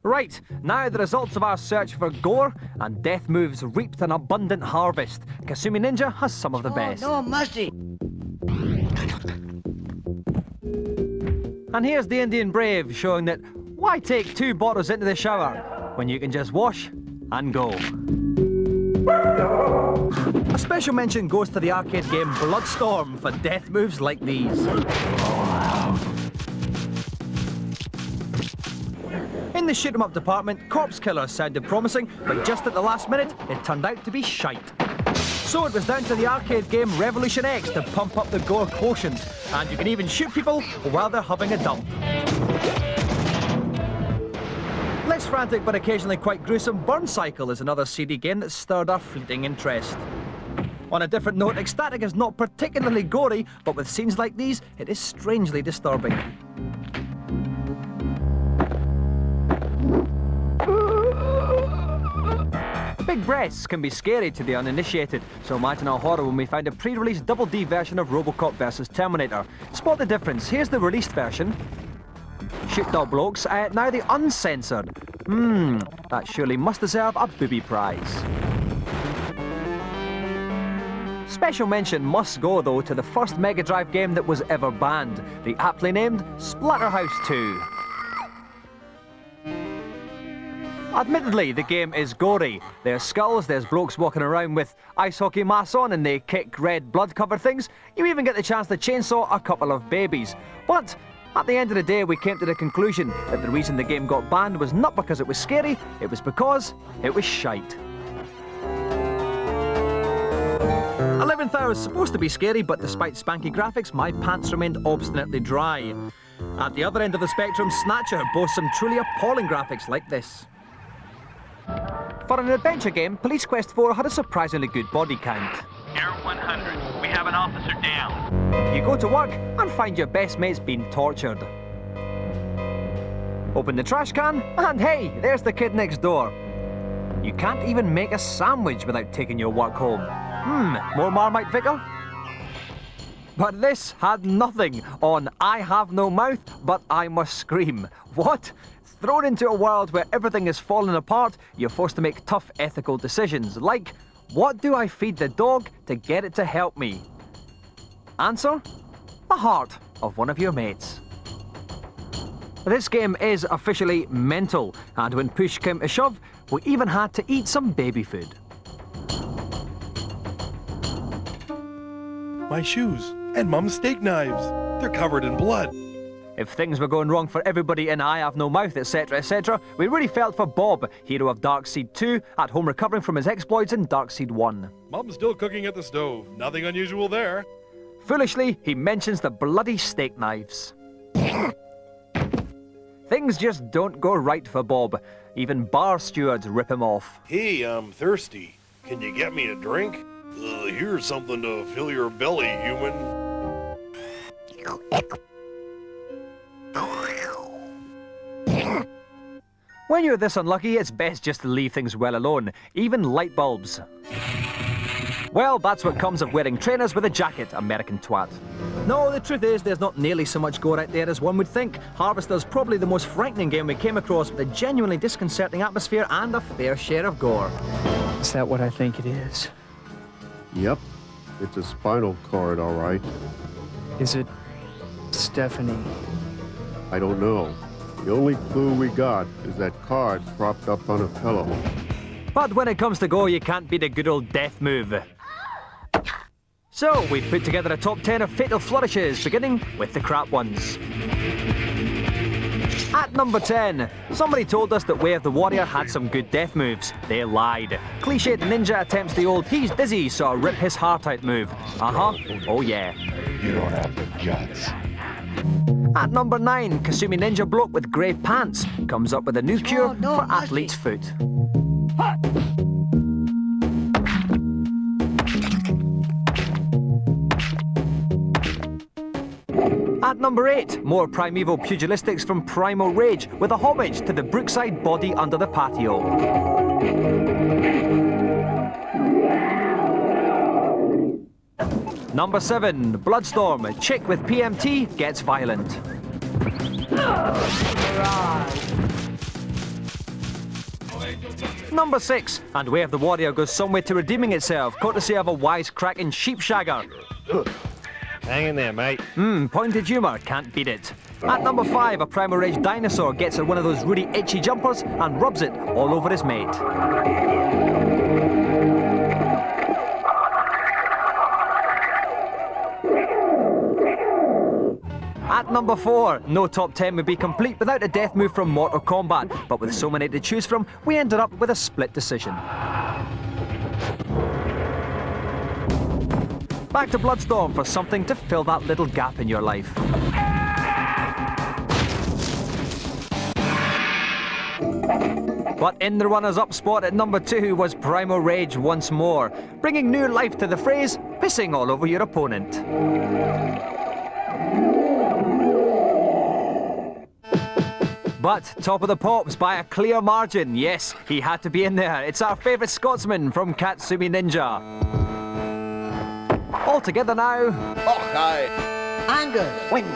Right, now the results of our search for Gore, and Death Moves reaped an abundant harvest. Kasumi Ninja has some of the best. No, musty. And here's the Indian Brave showing that why take 2 bottles into the shower when you can just wash and go. A special mention goes to the arcade game Bloodstorm for death moves like these. In the shoot-'em-up department, Corpse Killer sounded promising, but just at the last minute, it turned out to be shite. So it was down to the arcade game Revolution X to pump up the Gore quotient, and you can even shoot people while they're having a dump. Less frantic but occasionally quite gruesome, Burn Cycle is another CD game that stirred our fleeting interest. On a different note, Ecstatic is not particularly gory, but with scenes like these, it is strangely disturbing. Big breasts can be scary to the uninitiated, so imagine our horror when we find a pre-release Double D version of RoboCop vs Terminator. Spot the difference, here's the released version. Shoot dog blokes, now the uncensored. That surely must deserve a booby prize. Special mention must go, though, to the first Mega Drive game that was ever banned, the aptly named Splatterhouse 2. Admittedly, the game is gory. There's skulls, there's blokes walking around with ice hockey masks on and they kick red blood-covered things. You even get the chance to chainsaw a couple of babies. But at the end of the day, we came to the conclusion that the reason the game got banned was not because it was scary, it was because it was shite. 11th Hour was supposed to be scary, but despite spanky graphics, my pants remained obstinately dry. At the other end of the spectrum, Snatcher boasts some truly appalling graphics like this. For an adventure game, Police Quest 4 had a surprisingly good body count. Air 100, we have an officer down. You go to work and find your best mate's been tortured. Open the trash can, and hey, there's the kid next door. You can't even make a sandwich without taking your work home. More Marmite Vicar? But this had nothing on I have no mouth, but I must scream. What? Thrown into a world where everything is falling apart, you're forced to make tough ethical decisions, like, what do I feed the dog to get it to help me? Answer? The heart of one of your mates. This game is officially mental, and when push came to shove, we even had to eat some baby food. My shoes and Mum's steak knives. They're covered in blood. If things were going wrong for everybody in I Have No Mouth, etc., etc., we really felt for Bob, hero of Darkseid 2, at home recovering from his exploits in Darkseid 1. Mum's still cooking at the stove. Nothing unusual there. Foolishly, he mentions the bloody steak knives. Things just don't go right for Bob. Even bar stewards rip him off. Hey, I'm thirsty. Can you get me a drink? Here's something to fill your belly, human. When you're this unlucky, it's best just to leave things well alone, even light bulbs. Well, that's what comes of wearing trainers with a jacket, American twat. No, the truth is, there's not nearly so much gore out there as one would think. Harvester's probably the most frightening game we came across, with a genuinely disconcerting atmosphere and a fair share of gore. Is that what I think it is? Yep, it's a spinal cord, all right. Is it Stephanie? I don't know. The only clue we got is that card propped up on a pillow. But when it comes to gore, you can't beat a good old death move. So, we've put together a top 10 of fatal flourishes, beginning with the crap ones. At number 10, somebody told us that Way of the Warrior had some good death moves. They lied. Cliched ninja attempts the old he's dizzy, so rip his heart out move. Oh yeah. You don't have the guts. At number 9, Kasumi Ninja bloke with grey pants comes up with a new cure for athlete's foot. At number 8, more primeval pugilistics from Primal Rage with a homage to the Brookside body under the patio. Number 7, Bloodstorm. Chick with PMT gets violent. Number 6, and Way of the Warrior goes some way to redeeming itself, courtesy of a wisecracking sheepshagger. Hang in there, mate. Pointed humour, can't beat it. At number 5, a Primal Rage dinosaur gets at one of those really itchy jumpers and rubs it all over his mate. At number 4, no top 10 would be complete without a death move from Mortal Kombat, but with so many to choose from, we ended up with a split decision. Back to Bloodstorm for something to fill that little gap in your life. But in the runners-up spot at number 2 was Primal Rage once more, bringing new life to the phrase, pissing all over your opponent. But top of the pops by a clear margin. Yes, he had to be in there. It's our favourite Scotsman from Katsumi Ninja. All together now. Anger wins.